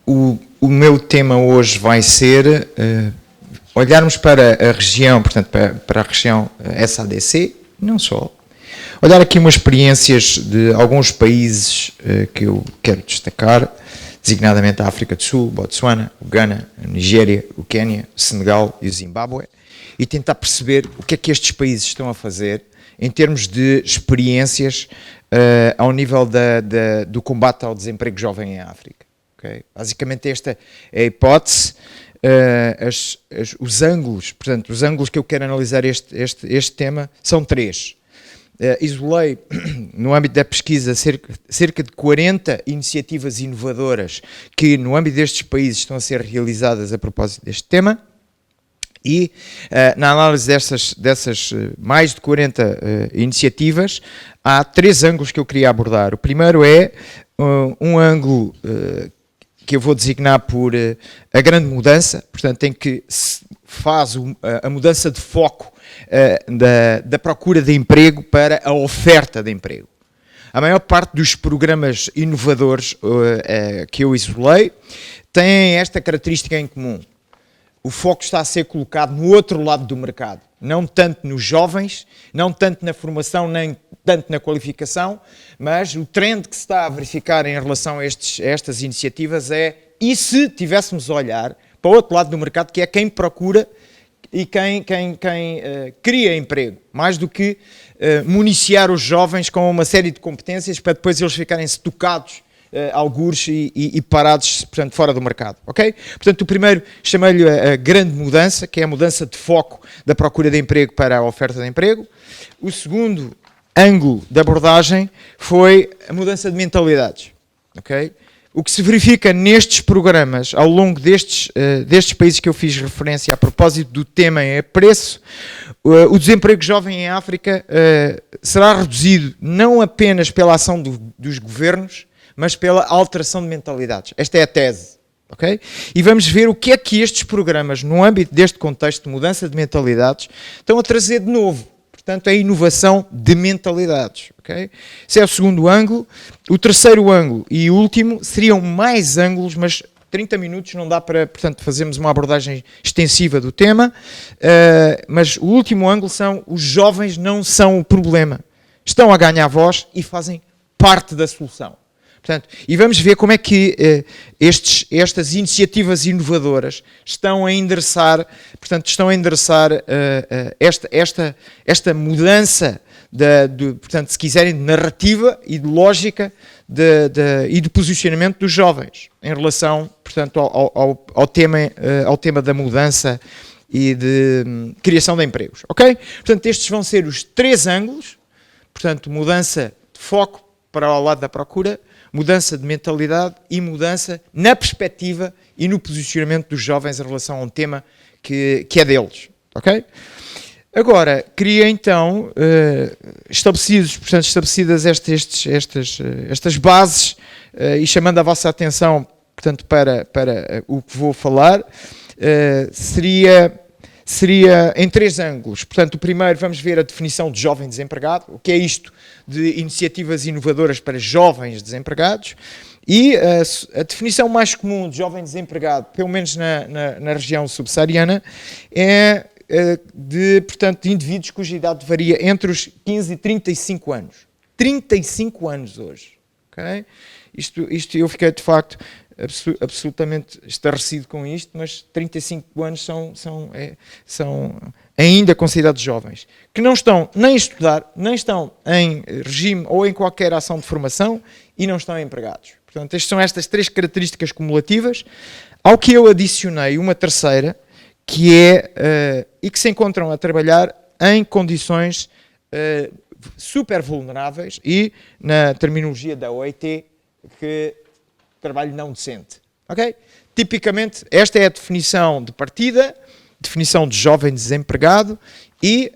O meu tema hoje vai ser olharmos para a região, portanto, para a região SADC, não só. Olhar aqui umas experiências de alguns países que eu quero destacar, designadamente a África do Sul, Botsuana, o Ghana, a Nigéria, o Quênia, o Senegal e o Zimbábue, e tentar perceber o que é que estes países estão a fazer em termos de experiências ao nível do combate ao desemprego jovem em África. Okay? Basicamente esta é a hipótese, os ângulos, portanto, os ângulos que eu quero analisar este tema são três. Isolei, no âmbito da pesquisa, cerca de 40 iniciativas inovadoras que, no âmbito destes países, estão a ser realizadas a propósito deste tema. E, na análise dessas mais de 40 iniciativas, há três ângulos que eu queria abordar. O primeiro é um ângulo que eu vou designar por a grande mudança, portanto, em que se faz a mudança de foco da procura de emprego para a oferta de emprego. A maior parte dos programas inovadores que eu isolei têm esta característica em comum. O foco está a ser colocado no outro lado do mercado, não tanto nos jovens, não tanto na formação, nem tanto na qualificação, mas o trend que se está a verificar em relação a estas iniciativas é, e se tivéssemos a olhar para o outro lado do mercado, que é quem procura e quem cria emprego, mais do que municiar os jovens com uma série de competências para depois eles ficarem-se tocados algures e parados, portanto, fora do mercado, ok? Portanto, o primeiro chamei-lhe a grande mudança, que é a mudança de foco da procura de emprego para a oferta de emprego. O segundo ângulo de abordagem foi a mudança de mentalidades, ok? O que se verifica nestes programas, ao longo destes países que eu fiz referência a propósito do tema é preço, o desemprego jovem em África será reduzido não apenas pela ação dos governos, mas pela alteração de mentalidades. Esta é a tese, ok? E vamos ver o que é que estes programas, no âmbito deste contexto de mudança de mentalidades, estão a trazer de novo. Portanto, a inovação de mentalidades, ok? Esse é o segundo ângulo. O terceiro ângulo e último seriam mais ângulos, mas 30 minutos não dá para, portanto, fazermos uma abordagem extensiva do tema, mas o último ângulo são os jovens não são o problema. Estão a ganhar voz e fazem parte da solução. Portanto, e vamos ver como é que estas iniciativas inovadoras estão a endereçar, portanto, esta mudança, portanto, se quiserem, de narrativa e de lógica e de posicionamento dos jovens em relação, portanto, ao tema da mudança e de criação de empregos, ok? Portanto, estes vão ser os três ângulos, portanto, mudança de foco para o lado da procura, mudança de mentalidade e mudança na perspectiva e no posicionamento dos jovens em relação a um tema que é deles, ok? Agora, queria então, estabelecidas estas bases e chamando a vossa atenção, portanto, para o que vou falar, seria em três ângulos. Portanto, o primeiro, vamos ver a definição de jovem desempregado, o que é isto de iniciativas inovadoras para jovens desempregados, e a definição mais comum de jovem desempregado, pelo menos na região subsaariana, é portanto, de indivíduos cuja idade varia entre os 15 e 35 anos. 35 anos hoje. Okay? Isto eu fiquei, de facto, absolutamente estarrecido com isto, mas 35 anos são ainda considerados jovens, que não estão nem a estudar, nem estão em regime ou em qualquer ação de formação e não estão empregados. Portanto, são estas três características cumulativas, ao que eu adicionei uma terceira, que é, e que se encontram a trabalhar em condições super vulneráveis e, na terminologia da OIT, que trabalho não decente, ok? Tipicamente, esta é a definição de partida, definição de jovem desempregado e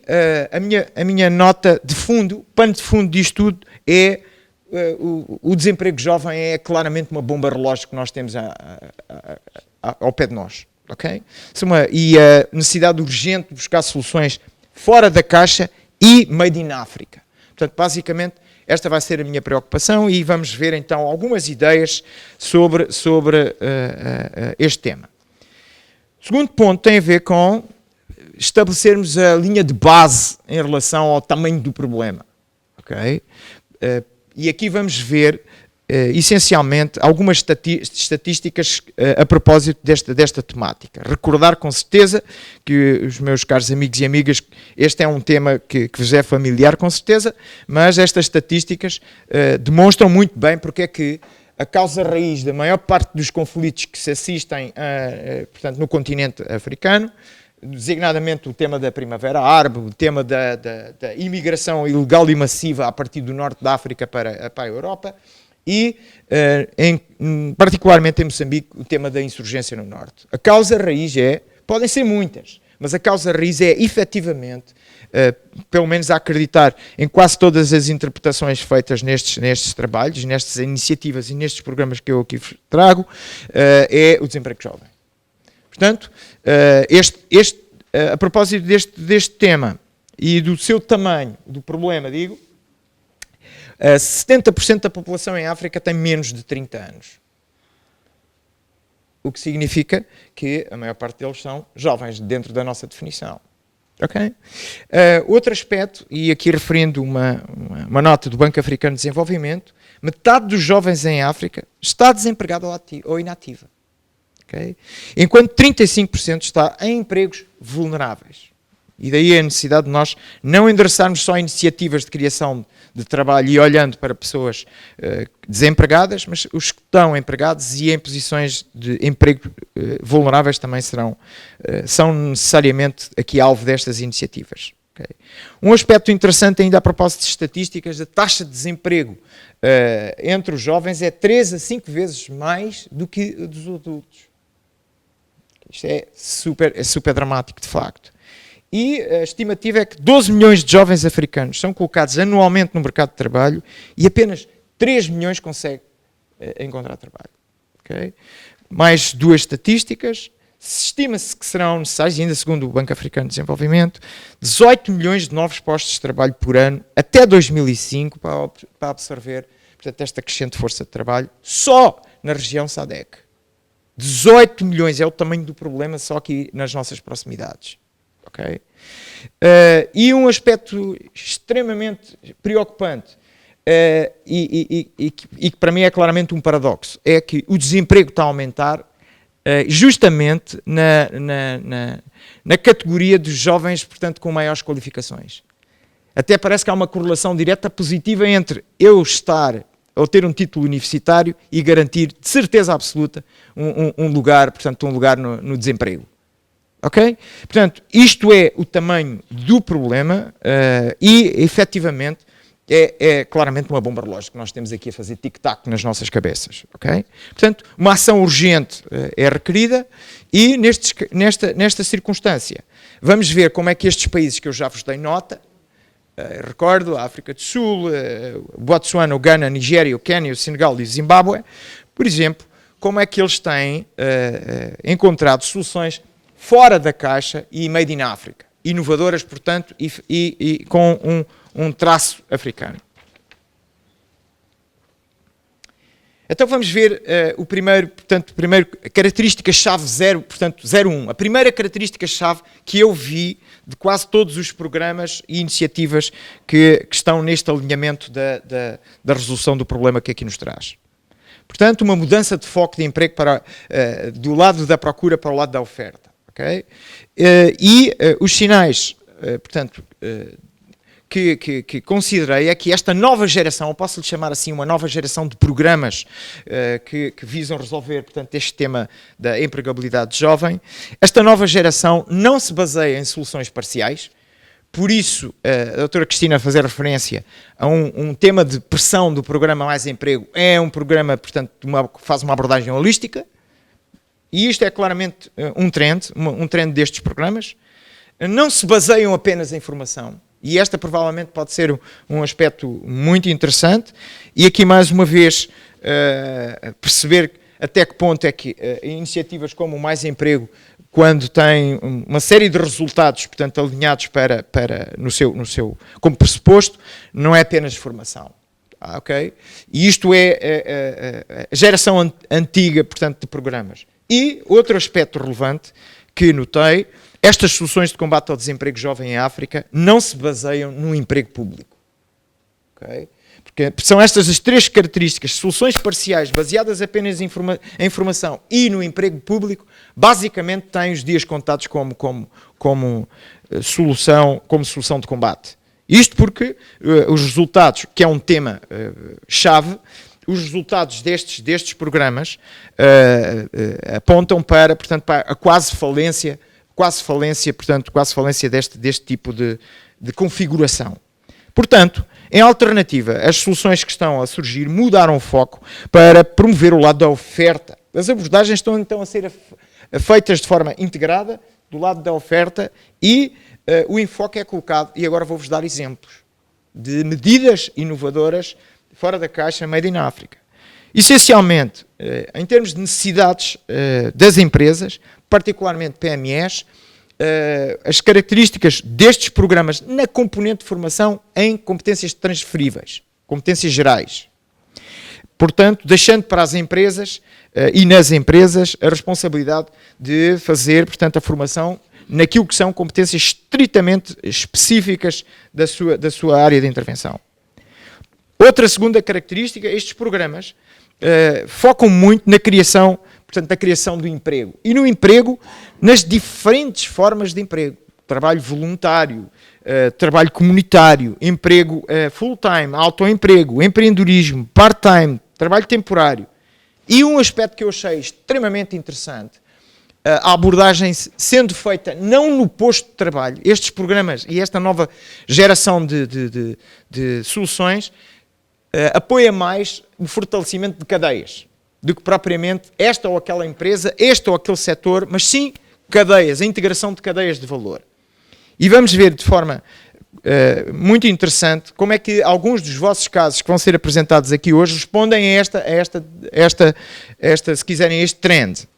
a minha nota de fundo, pano de fundo disto tudo é o desemprego jovem é claramente uma bomba relógio que nós temos ao pé de nós, ok? E a necessidade urgente de buscar soluções fora da caixa e made in África. Portanto, basicamente, esta vai ser a minha preocupação e vamos ver então algumas ideias sobre este tema. O segundo ponto tem a ver com estabelecermos a linha de base em relação ao tamanho do problema. Okay? E aqui vamos ver, essencialmente, algumas estatísticas a propósito desta temática. Recordar com certeza que, os meus caros amigos e amigas, este é um tema que vos é familiar com certeza, mas estas estatísticas demonstram muito bem porque é que a causa raiz da maior parte dos conflitos que se assistem portanto, no continente africano, designadamente o tema da Primavera Árabe, o tema da imigração ilegal e massiva a partir do norte da África para a Europa e, particularmente em Moçambique, o tema da insurgência no norte. A causa raiz podem ser muitas, mas a causa raiz é, efetivamente, pelo menos a acreditar em quase todas as interpretações feitas nestes trabalhos, nestas iniciativas e nestes programas que eu aqui trago, é o desemprego jovem. Portanto, a propósito deste tema e do seu tamanho, do problema, digo, 70% da população em África tem menos de 30 anos. O que significa que a maior parte deles são jovens, dentro da nossa definição. Okay? Outro aspecto, e aqui referindo uma nota do Banco Africano de Desenvolvimento, metade dos jovens em África está desempregado ou inativa. Okay? Enquanto 35% está em empregos vulneráveis. E daí a necessidade de nós não endereçarmos só iniciativas de criação de trabalho e olhando para pessoas desempregadas, mas os que estão empregados e em posições de emprego vulneráveis também são necessariamente aqui alvo destas iniciativas. Okay? Um aspecto interessante ainda a propósito de estatísticas, a taxa de desemprego entre os jovens é 3 a 5 vezes mais do que a dos adultos. Isto é super dramático, de facto. E a estimativa é que 12 milhões de jovens africanos são colocados anualmente no mercado de trabalho e apenas 3 milhões conseguem encontrar trabalho. Okay? Mais duas estatísticas. Estima-se que serão necessários, ainda segundo o Banco Africano de Desenvolvimento, 18 milhões de novos postos de trabalho por ano até 2005 para absorver, portanto, esta crescente força de trabalho só na região SADC. 18 milhões é o tamanho do problema só aqui nas nossas proximidades. Okay? E um aspecto extremamente preocupante e que para mim é claramente um paradoxo, é que o desemprego está a aumentar justamente na categoria dos jovens, portanto, com maiores qualificações. Até parece que há uma correlação direta positiva entre eu estar ou ter um título universitário e garantir, de certeza absoluta, um lugar, portanto, um lugar no desemprego. Ok? Portanto, isto é o tamanho do problema e, efetivamente, é claramente uma bomba relógio que nós temos aqui a fazer tic-tac nas nossas cabeças. Ok? Portanto, uma ação urgente é requerida e, nesta circunstância, vamos ver como é que estes países que eu já vos dei nota, recordo, a África do Sul, o Botsuana, o Ghana, a Nigéria, o Quênia, o Senegal e o Zimbábue, por exemplo, como é que eles têm encontrado soluções fora da caixa e made in África, inovadoras, portanto, e com um traço africano. Então vamos ver o primeiro característica-chave 0, portanto 01. A primeira característica-chave que eu vi de quase todos os programas e iniciativas que estão neste alinhamento da resolução do problema que aqui nos traz. Portanto, uma mudança de foco de emprego do lado da procura para o lado da oferta. Okay? Os sinais, portanto, que considerei é que esta nova geração, eu posso lhe chamar assim, uma nova geração de programas que visam resolver, portanto, este tema da empregabilidade jovem, esta nova geração não se baseia em soluções parciais, por isso a doutora Cristina a fazer referência a um tema de pressão do programa Mais Emprego, é um programa, portanto, faz uma abordagem holística, e isto é claramente um trend destes programas, não se baseiam apenas em formação, e esta provavelmente pode ser um aspecto muito interessante, e aqui mais uma vez perceber até que ponto é que iniciativas como o Mais Emprego, quando têm uma série de resultados, portanto, alinhados como pressuposto, não é apenas formação. ok? E isto é a geração antiga, portanto, de programas. E outro aspecto relevante que notei, estas soluções de combate ao desemprego jovem em África não se baseiam no emprego público. Okay? Porque são estas as três características, soluções parciais baseadas apenas em informação e no emprego público, basicamente têm os dias contados como solução de combate. Isto porque os resultados, que é um tema chave, os resultados destes programas apontam para, portanto, para a quase falência deste tipo de configuração. Portanto, em alternativa, as soluções que estão a surgir mudaram o foco para promover o lado da oferta. As abordagens estão então a ser feitas de forma integrada do lado da oferta e o enfoque é colocado, e agora vou-vos dar exemplos, de medidas inovadoras fora da caixa made in África. Essencialmente, em termos de necessidades das empresas, particularmente PMEs, as características destes programas na componente de formação em competências transferíveis, competências gerais. Portanto, deixando para as empresas e nas empresas a responsabilidade de fazer, portanto, a formação naquilo que são competências estritamente específicas da sua área de intervenção. Outra segunda característica, estes programas focam muito na criação, portanto, da criação do emprego. E no emprego, nas diferentes formas de emprego. Trabalho voluntário, trabalho comunitário, emprego full-time, autoemprego, empreendedorismo, part-time, trabalho temporário. E um aspecto que eu achei extremamente interessante, a abordagem sendo feita não no posto de trabalho, estes programas e esta nova geração de soluções apoia mais o fortalecimento de cadeias do que propriamente esta ou aquela empresa, este ou aquele setor, mas sim cadeias, a integração de cadeias de valor. E vamos ver de forma muito interessante como é que alguns dos vossos casos que vão ser apresentados aqui hoje respondem a esta, se quiserem, este trend.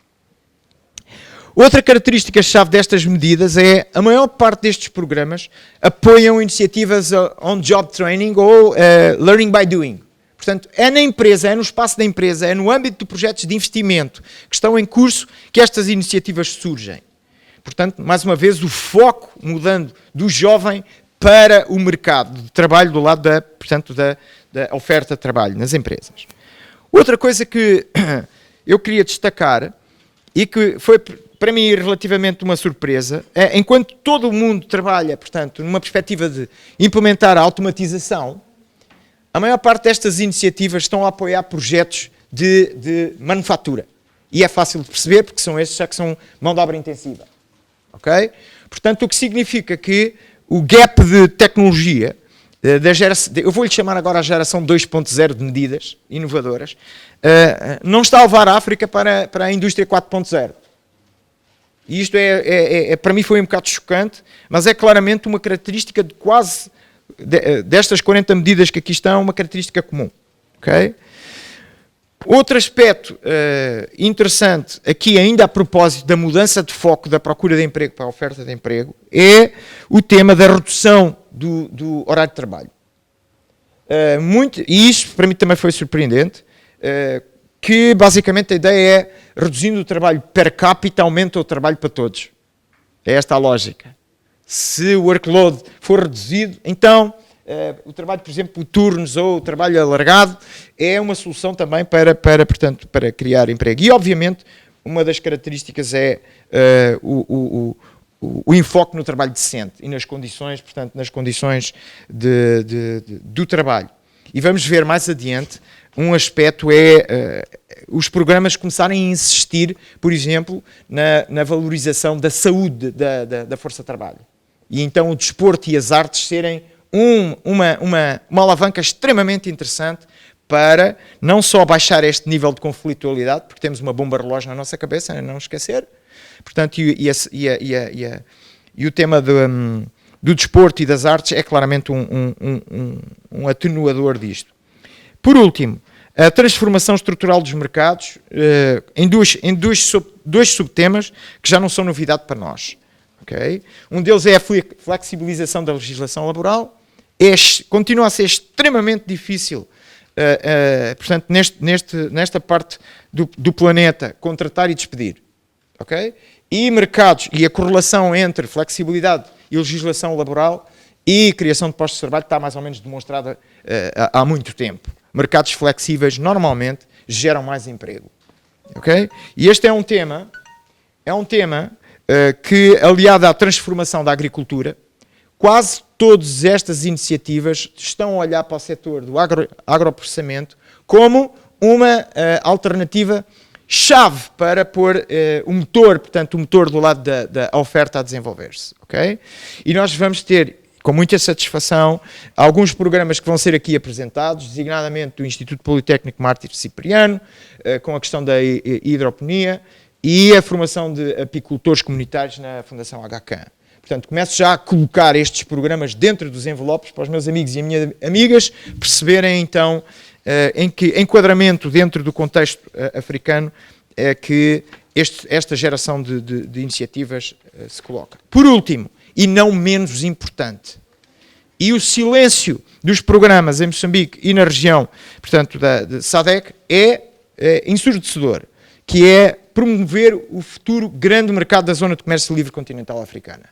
Outra característica-chave destas medidas é a maior parte destes programas apoiam iniciativas on-job training ou learning by doing. Portanto, é na empresa, é no espaço da empresa, é no âmbito de projetos de investimento que estão em curso que estas iniciativas surgem. Portanto, mais uma vez, o foco mudando do jovem para o mercado de trabalho do lado da oferta de trabalho nas empresas. Outra coisa que eu queria destacar e que foi para mim relativamente uma surpresa, é enquanto todo o mundo trabalha, portanto, numa perspectiva de implementar a automatização, a maior parte destas iniciativas estão a apoiar projetos de manufatura. E é fácil de perceber, porque são estes já que são mão de obra intensiva. Ok? Portanto, o que significa que o gap de tecnologia, eu vou-lhe chamar agora a geração 2.0 de medidas inovadoras, não está a levar a África para a indústria 4.0. E isto para mim foi um bocado chocante, mas é claramente uma característica de quase destas 40 medidas que aqui estão, uma característica comum. Okay? Outro aspecto interessante, aqui ainda a propósito da mudança de foco da procura de emprego para a oferta de emprego, é o tema da redução do horário de trabalho. E isso para mim também foi surpreendente, que basicamente a ideia é, reduzindo o trabalho per capita, aumenta o trabalho para todos. É esta a lógica. Se o workload for reduzido, então o trabalho, por exemplo, por turnos ou o trabalho alargado, é uma solução também portanto, para criar emprego. E, obviamente, uma das características é o enfoque no trabalho decente e nas condições, portanto, nas condições do trabalho. E vamos ver mais adiante, um aspecto é os programas começarem a insistir, por exemplo, na valorização da saúde da força de trabalho. E então o desporto e as artes serem uma alavanca extremamente interessante para não só baixar este nível de conflitualidade, porque temos uma bomba relógio na nossa cabeça, não esquecer, portanto, e o tema do desporto e das artes é claramente um atenuador disto. Por último, a transformação estrutural dos mercados em dois subtemas que já não são novidade para nós. Okay? Um deles é a flexibilização da legislação laboral. Continua a ser extremamente difícil portanto, nesta parte do planeta, contratar e despedir. Okay? E mercados, e a correlação entre flexibilidade e legislação laboral e criação de postos de trabalho está mais ou menos demonstrada há muito tempo. Mercados flexíveis normalmente geram mais emprego. Okay? E este é um tema que, aliado à transformação da agricultura, quase todas estas iniciativas estão a olhar para o setor do agroprocessamento como uma alternativa chave para pôr o motor, portanto, o motor do lado da oferta a desenvolver-se. Okay? E nós vamos ter, com muita satisfação, alguns programas que vão ser aqui apresentados, designadamente do Instituto Politécnico Mártir Cipriano, com a questão da hidroponia e a formação de apicultores comunitários na Fundação HCAM. Portanto, começo já a colocar estes programas dentro dos envelopes para os meus amigos e minhas amigas perceberem, então, em que enquadramento dentro do contexto africano é que esta geração de iniciativas se coloca. Por último, e não menos importante, e o silêncio dos programas em Moçambique e na região, portanto, de SADC, é ensurdecedor, que é promover o futuro grande mercado da Zona de Comércio Livre Continental Africana.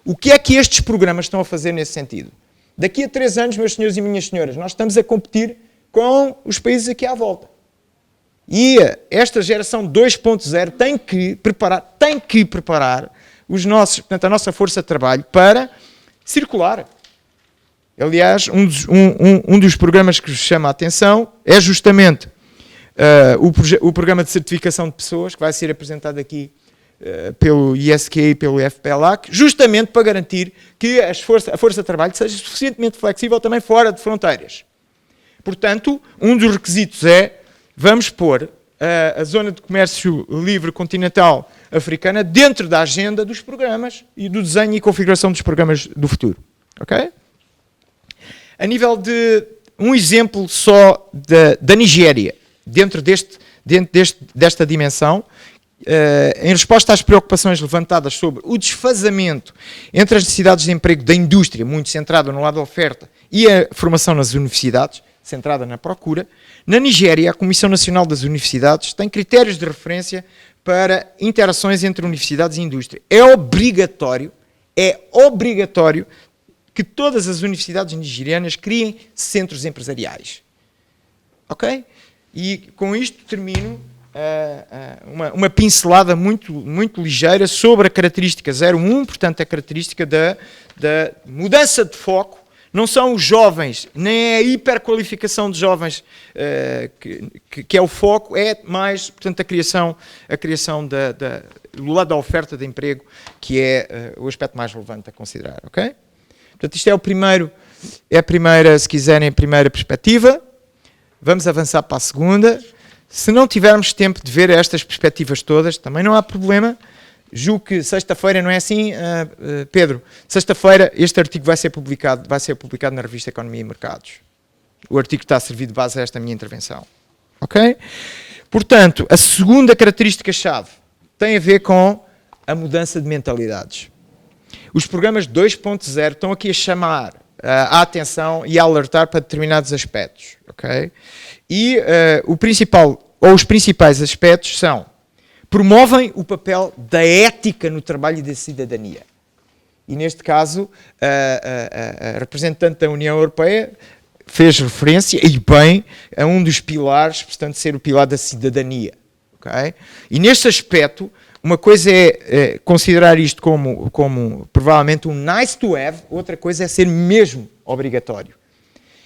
O que é que estes programas estão a fazer nesse sentido? Daqui a 3 anos, meus senhores e minhas senhoras, nós estamos a competir com os países aqui à volta. E esta geração 2.0 tem que preparar portanto, a nossa força de trabalho para circular. Aliás, um dos programas que vos chama a atenção é justamente o programa de certificação de pessoas, que vai ser apresentado aqui pelo ISQ e pelo FPLAC, justamente para garantir que a força de trabalho seja suficientemente flexível também fora de fronteiras. Portanto, um dos requisitos é, vamos pôr a Zona de Comércio Livre Continental Africana dentro da agenda dos programas e do desenho e configuração dos programas do futuro. Ok? A nível de um exemplo só da Nigéria, dentro desta dimensão, em resposta às preocupações levantadas sobre o desfazamento entre as necessidades de emprego da indústria, muito centrada no lado da oferta, e a formação nas universidades, centrada na procura, na Nigéria, a Comissão Nacional das Universidades tem critérios de referência para interações entre universidades e indústria. É obrigatório que todas as universidades nigerianas criem centros empresariais. Ok? E com isto termino uma pincelada muito ligeira sobre a característica 01, portanto, a característica da mudança de foco. Não são os jovens, nem é a hiperqualificação de jovens que é o foco, é mais, portanto, a criação do lado da oferta de emprego, que é o aspecto mais relevante a considerar, ok? Portanto, isto é a primeira, se quiserem, a primeira perspectiva. Vamos avançar para a segunda. Se não tivermos tempo de ver estas perspectivas todas, também não há problema. Julgo que sexta-feira, não é assim, Pedro? Sexta-feira este artigo vai ser publicado na revista Economia e Mercados. O artigo está a servir de base a esta minha intervenção. Ok? Portanto, a segunda característica-chave tem a ver com a mudança de mentalidades. Os programas 2.0 estão aqui a chamar a atenção e a alertar para determinados aspectos. Ok? E os principais aspectos são: promovem o papel da ética no trabalho e da cidadania. E neste caso, a representante da União Europeia fez referência, e bem, a um dos pilares, portanto, ser o pilar da cidadania. Okay? E neste aspecto, uma coisa é considerar isto como provavelmente um nice to have, outra coisa é ser mesmo obrigatório.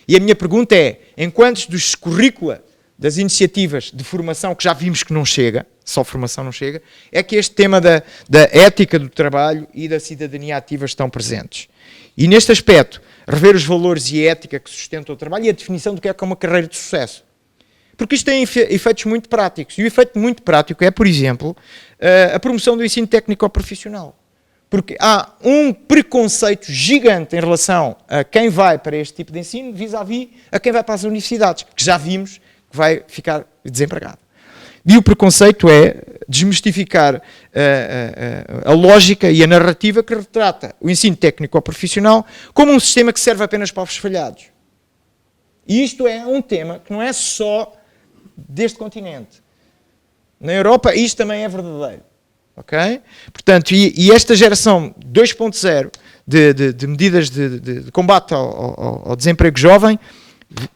E a minha pergunta é, em quantos dos currícula das iniciativas de formação, que já vimos que não chega, só formação não chega, é que este tema da ética do trabalho e da cidadania ativa estão presentes. E neste aspecto, rever os valores e a ética que sustentam o trabalho e a definição do que é uma carreira de sucesso. Porque isto tem efeitos muito práticos. E o efeito muito prático é, por exemplo, a promoção do ensino técnico-profissional. Porque há um preconceito gigante em relação a quem vai para este tipo de ensino vis-à-vis a quem vai para as universidades, que já vimos que vai ficar desempregado. E o preconceito é desmistificar a lógica e a narrativa que retrata o ensino técnico ou profissional como um sistema que serve apenas para os falhados. E isto é um tema que não é só deste continente. Na Europa isto também é verdadeiro. Okay? Portanto, e esta geração 2.0 de medidas de combate ao desemprego jovem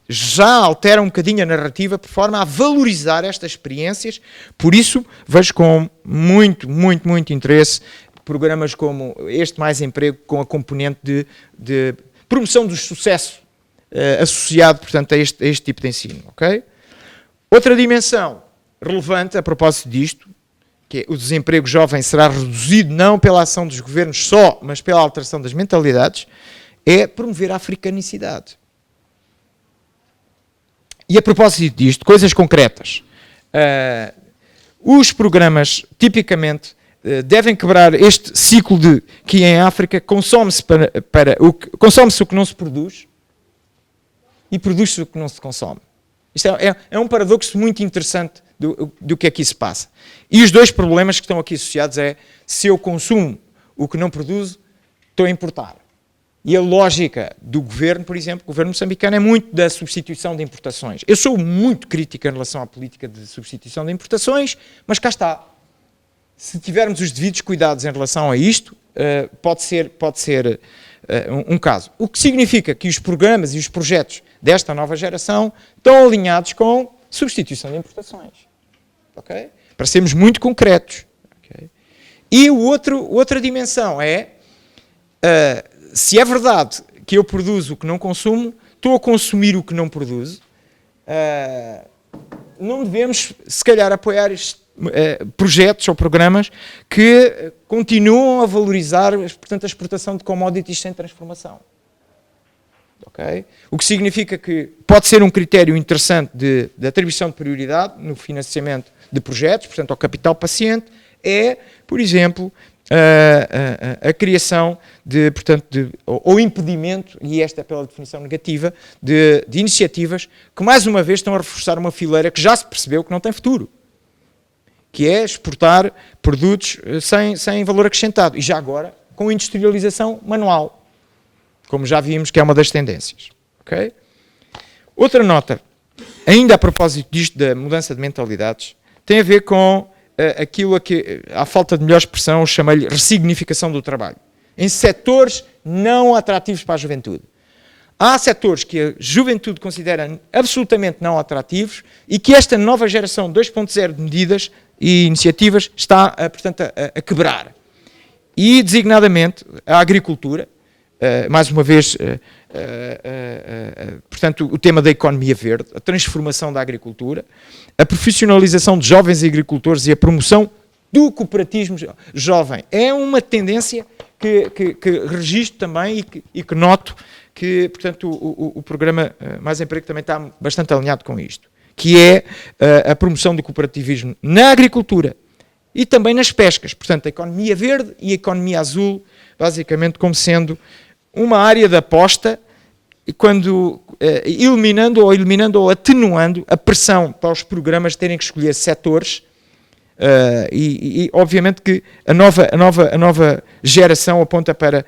já altera um bocadinho a narrativa por forma a valorizar estas experiências. Por isso, vejo com muito interesse programas como este Mais Emprego, com a componente de promoção do sucesso associado, portanto, a este tipo de ensino. Okay? Outra dimensão relevante a propósito disto, que é o desemprego jovem será reduzido não pela ação dos governos só, mas pela alteração das mentalidades, é promover a africanicidade. E a propósito disto, coisas concretas. Os programas, tipicamente, devem quebrar este ciclo de que em África consome-se consome-se o que não se produz e produz-se o que não se consome. Isto é um paradoxo muito interessante do que aqui se passa. E os dois problemas que estão aqui associados é, se eu consumo o que não produzo, estou a importar. E a lógica do governo, por exemplo, o governo moçambicano, é muito da substituição de importações. Eu sou muito crítico em relação à política de substituição de importações, mas cá está. Se tivermos os devidos cuidados em relação a isto, pode ser um caso. O que significa que os programas e os projetos desta nova geração estão alinhados com substituição de importações. Okay? Para sermos muito concretos. Okay? E outra dimensão é, se é verdade que eu produzo o que não consumo, estou a consumir o que não produzo, não devemos, se calhar, apoiar projetos ou programas que continuam a valorizar, portanto, a exportação de commodities sem transformação. Okay? O que significa que pode ser um critério interessante de atribuição de prioridade no financiamento de projetos, portanto, ao capital paciente, é, por exemplo, a criação ou impedimento, e esta é pela definição negativa, de iniciativas que, mais uma vez, estão a reforçar uma fileira que já se percebeu que não tem futuro, que é exportar produtos sem valor acrescentado, e já agora com industrialização manual, como já vimos que é uma das tendências. Okay? Outra nota, ainda a propósito disto da mudança de mentalidades, tem a ver com aquilo a que, à falta de melhor expressão, eu chamei-lhe ressignificação do trabalho. Em setores não atrativos para a juventude. Há setores que a juventude considera absolutamente não atrativos e que esta nova geração 2.0 de medidas e iniciativas está, portanto, a quebrar. E, designadamente, a agricultura, mais uma vez, portanto, o tema da economia verde, a transformação da agricultura, a profissionalização de jovens agricultores e a promoção do cooperativismo jovem. É uma tendência que registro também e que noto que, portanto, o programa Mais Emprego também está bastante alinhado com isto, que é a promoção do cooperativismo na agricultura e também nas pescas. Portanto, a economia verde e a economia azul, basicamente como sendo uma área de aposta, quando eliminando ou atenuando a pressão para os programas terem que escolher setores, e obviamente que a nova geração aponta para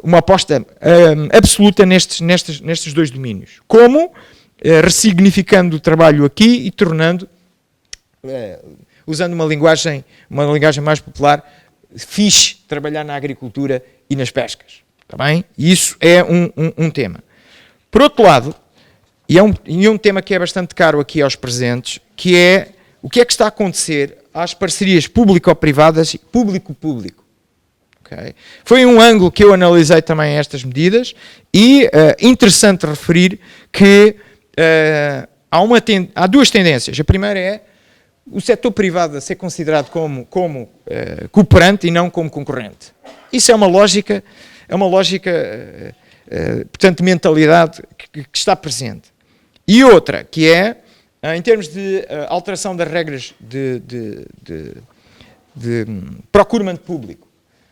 uma aposta absoluta nestes dois domínios. Como ressignificando o trabalho aqui e tornando, usando uma linguagem mais popular, fixe trabalhar na agricultura e nas pescas. Está bem? E isso é um tema. Por outro lado, e um tema que é bastante caro aqui aos presentes, que é o que está a acontecer às parcerias público-privadas e público-público. Okay? Foi um ângulo que eu analisei também estas medidas e interessante referir que há duas tendências. A primeira é o setor privado a ser considerado como cooperante e não como concorrente. Isso é uma lógica, portanto, de mentalidade que está presente. E outra, que é, em termos de alteração das regras de procurement público.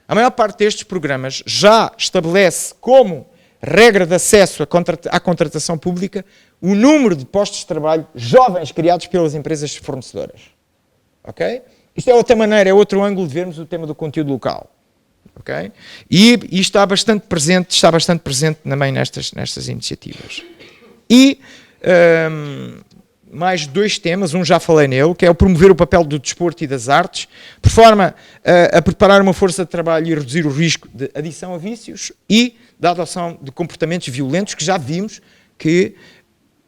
A maior parte destes programas já estabelece como regra de acesso à contratação pública o número de postos de trabalho jovens criados pelas empresas fornecedoras. Ok? Isto é outra maneira, é outro ângulo de vermos o tema do conteúdo local. Okay? E está bastante presente também nestas iniciativas. E mais 2 temas, um já falei nele, que é o promover o papel do desporto e das artes, por forma a preparar uma força de trabalho e reduzir o risco de adição a vícios e da adoção de comportamentos violentos, que já vimos que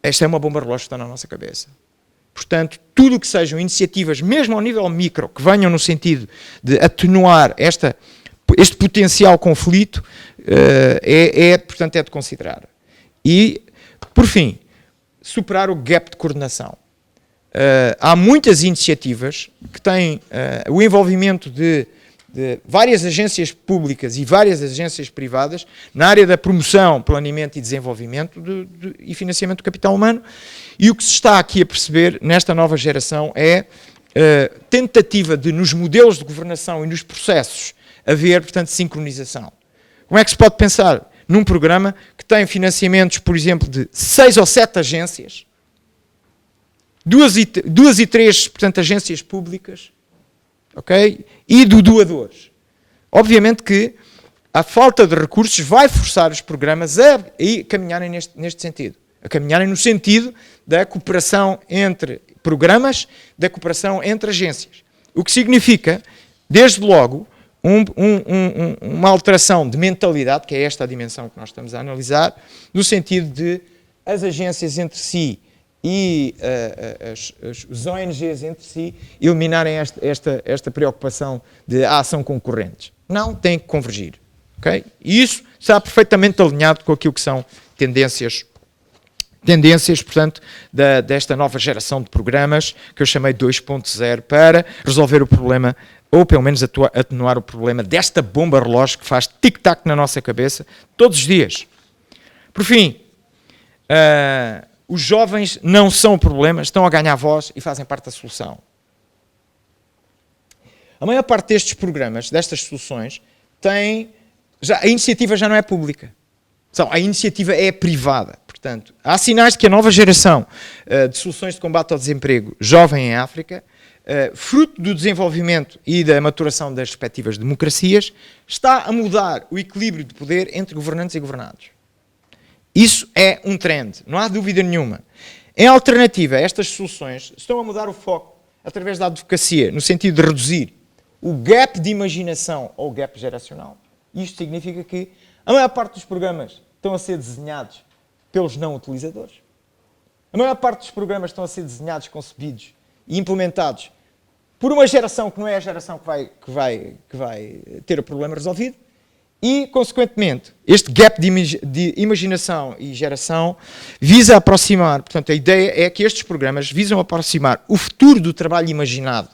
esta é uma bomba relógio que está na nossa cabeça. Portanto, tudo o que sejam iniciativas, mesmo ao nível micro, que venham no sentido de atenuar este potencial conflito, portanto, é de considerar. E, por fim, superar o gap de coordenação. Há muitas iniciativas que têm o envolvimento de várias agências públicas e várias agências privadas na área da promoção, planeamento e desenvolvimento e financiamento do capital humano, e o que se está aqui a perceber nesta nova geração é tentativa de, nos modelos de governação e nos processos, haver, portanto, sincronização. Como é que se pode pensar num programa que tem financiamentos, por exemplo, de 6 ou 7 agências, 2 e 3, portanto, agências públicas, ok? E do doadores. Obviamente que a falta de recursos vai forçar os programas a caminharem neste sentido. A caminharem no sentido da cooperação entre programas, da cooperação entre agências. O que significa, desde logo, uma alteração de mentalidade, que é esta a dimensão que nós estamos a analisar, no sentido de as agências entre si e as ONGs entre si eliminarem esta preocupação de ação concorrentes. Não, tem que convergir. Okay? E isso está perfeitamente alinhado com aquilo que são tendências, portanto, desta nova geração de programas, que eu chamei 2.0, para resolver o problema, ou pelo menos atenuar o problema desta bomba relógio que faz tic-tac na nossa cabeça todos os dias. Por fim, os jovens não são o problema, estão a ganhar voz e fazem parte da solução. A maior parte destes programas, destas soluções, a iniciativa já não é pública. A iniciativa é privada. Portanto, há sinais de que a nova geração de soluções de combate ao desemprego jovem em África, fruto do desenvolvimento e da maturação das respectivas democracias, está a mudar o equilíbrio de poder entre governantes e governados. Isso é um trend, não há dúvida nenhuma. Em alternativa, estas soluções estão a mudar o foco através da advocacia, no sentido de reduzir o gap de imaginação ou gap geracional. Isto significa que a maior parte dos programas estão a ser desenhados pelos não utilizadores. A maior parte dos programas estão a ser desenhados, concebidos e implementados por uma geração que não é a geração que vai ter o problema resolvido e, consequentemente, este gap de imaginação e geração visa aproximar, portanto, a ideia é que estes programas visam aproximar o futuro do trabalho imaginado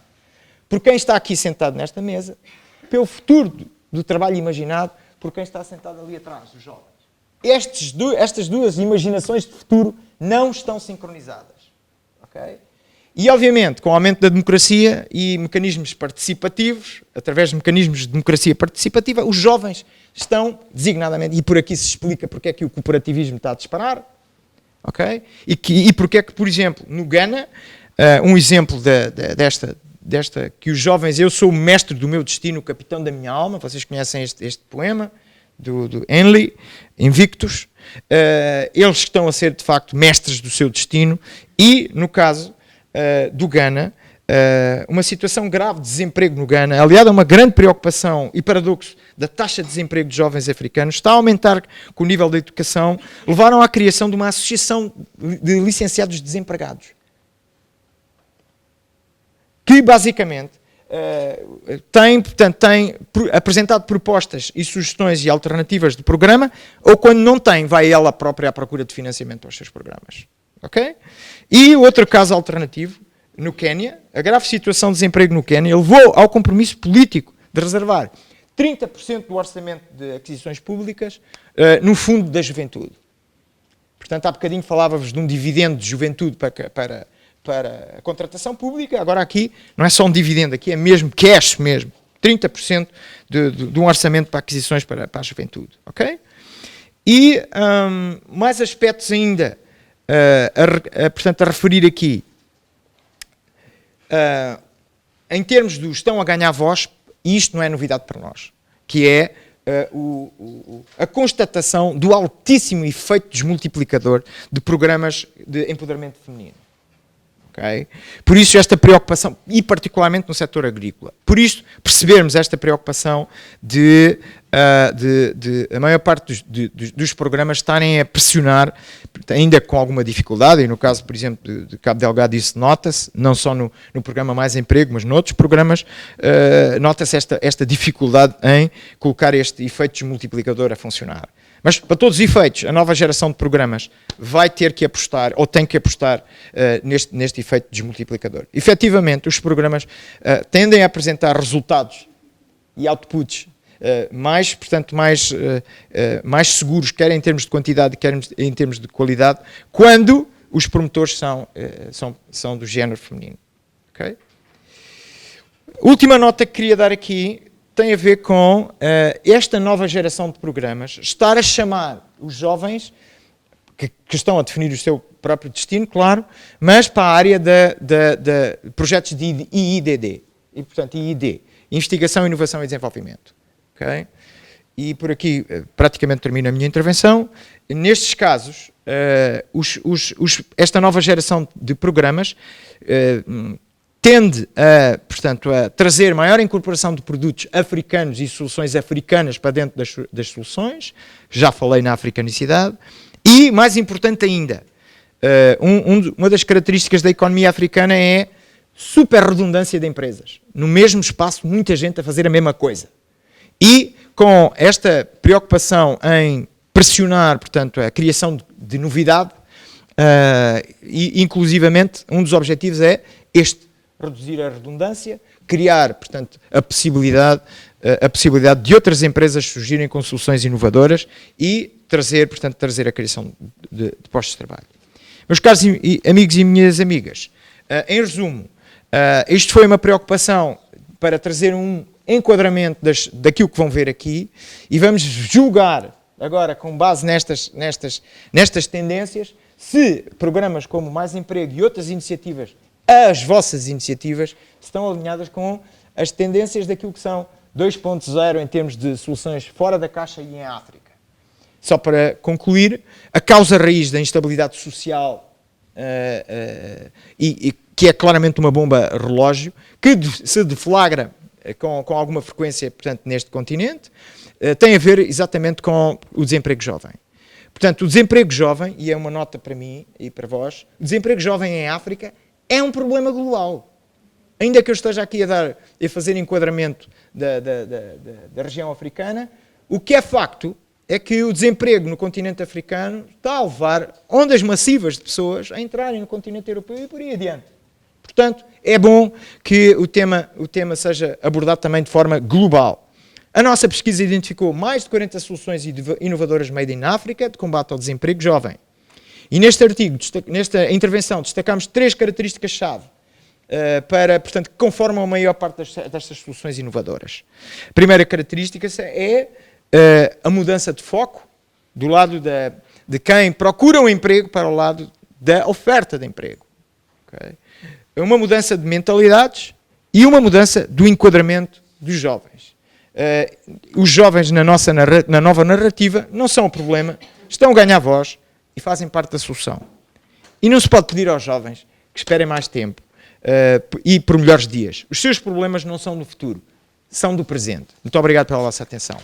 por quem está aqui sentado nesta mesa, pelo futuro do trabalho imaginado por quem está sentado ali atrás, os jovens. Estas duas imaginações de futuro não estão sincronizadas. Okay? E, obviamente, com o aumento da democracia e mecanismos participativos, através de mecanismos de democracia participativa, os jovens estão, designadamente, e por aqui se explica porque é que o cooperativismo está a disparar, okay? E porque é que, por exemplo, no Ghana, um exemplo desta, que os jovens, eu sou o mestre do meu destino, o capitão da minha alma, vocês conhecem este poema, do Henley, Invictus, eles estão a ser, de facto, mestres do seu destino e, no caso do Ghana, uma situação grave de desemprego no Ghana, aliada a uma grande preocupação e paradoxo da taxa de desemprego de jovens africanos, está a aumentar com o nível da educação, levaram à criação de uma associação de licenciados desempregados, que basicamente tem apresentado propostas e sugestões e alternativas de programa, ou quando não tem, vai ela própria à procura de financiamento aos seus programas. Okay? E outro caso alternativo, no Quénia, a grave situação de desemprego no Quénia levou ao compromisso político de reservar 30% do orçamento de aquisições públicas no fundo da juventude. Portanto, há bocadinho falava-vos de um dividendo de juventude para a contratação pública, agora aqui não é só um dividendo, aqui é mesmo cash mesmo, 30% de um orçamento para aquisições para a juventude. Okay? E mais aspectos ainda portanto, a referir aqui, em termos do estão a ganhar voz, e isto não é novidade para nós. que é a constatação do altíssimo efeito desmultiplicador de programas de empoderamento feminino. Okay? Por isso esta preocupação, e particularmente no setor agrícola, por isso percebermos esta preocupação de a maior parte dos programas estarem a pressionar, ainda com alguma dificuldade, e no caso, por exemplo, de Cabo Delgado isso nota-se, não só no programa Mais Emprego, mas noutros programas, nota-se esta dificuldade em colocar este efeito desmultiplicador a funcionar. Mas, para todos os efeitos, a nova geração de programas vai ter que apostar, ou tem que apostar, neste efeito desmultiplicador. Efetivamente, os programas tendem a apresentar resultados e outputs mais seguros, quer em termos de quantidade, quer em termos de qualidade, quando os promotores são do género feminino. Okay? Última nota que queria dar aqui tem a ver com esta nova geração de programas estar a chamar os jovens que estão a definir o seu próprio destino, claro, mas para a área de projetos de IIDD, e portanto IID, Investigação, Inovação e Desenvolvimento. Okay? E por aqui praticamente termino a minha intervenção. Nestes casos, esta nova geração de programas tende portanto, a trazer maior incorporação de produtos africanos e soluções africanas para dentro das soluções, já falei na africanicidade, e, mais importante ainda, uma das características da economia africana é super redundância de empresas. No mesmo espaço, muita gente a fazer a mesma coisa. E, com esta preocupação em pressionar, portanto, a criação de novidade, e, inclusivamente, um dos objetivos é reduzir a redundância, criar, portanto, a possibilidade de outras empresas surgirem com soluções inovadoras e trazer a criação de postos de trabalho. Meus caros amigos e minhas amigas, em resumo, isto foi uma preocupação para trazer um enquadramento daquilo que vão ver aqui e vamos julgar agora, com base nestas tendências, se programas como Mais Emprego e outras iniciativas, as vossas iniciativas, estão alinhadas com as tendências daquilo que são 2.0 em termos de soluções fora da caixa e em África. Só para concluir, a causa raiz da instabilidade social, que é claramente uma bomba relógio, que se deflagra com alguma frequência, portanto, neste continente, tem a ver exatamente com o desemprego jovem. Portanto, o desemprego jovem, e é uma nota para mim e para vós, o desemprego jovem em África é um problema global. Ainda que eu esteja aqui a fazer enquadramento da região africana, o que é facto é que o desemprego no continente africano está a levar ondas massivas de pessoas a entrarem no continente europeu e por aí adiante. Portanto, é bom que o tema seja abordado também de forma global. A nossa pesquisa identificou mais de 40 soluções inovadoras made in África de combate ao desemprego jovem. E neste artigo, nesta intervenção, destacamos 3 características-chave portanto, que conformam a maior parte destas soluções inovadoras. A primeira característica é a mudança de foco do lado de quem procura um emprego para o lado da oferta de emprego. Okay? Uma mudança de mentalidades e uma mudança do enquadramento dos jovens. Os jovens na nova narrativa não são o problema, estão a ganhar voz e fazem parte da solução. E não se pode pedir aos jovens que esperem mais tempo e por melhores dias. Os seus problemas não são do futuro, são do presente. Muito obrigado pela vossa atenção.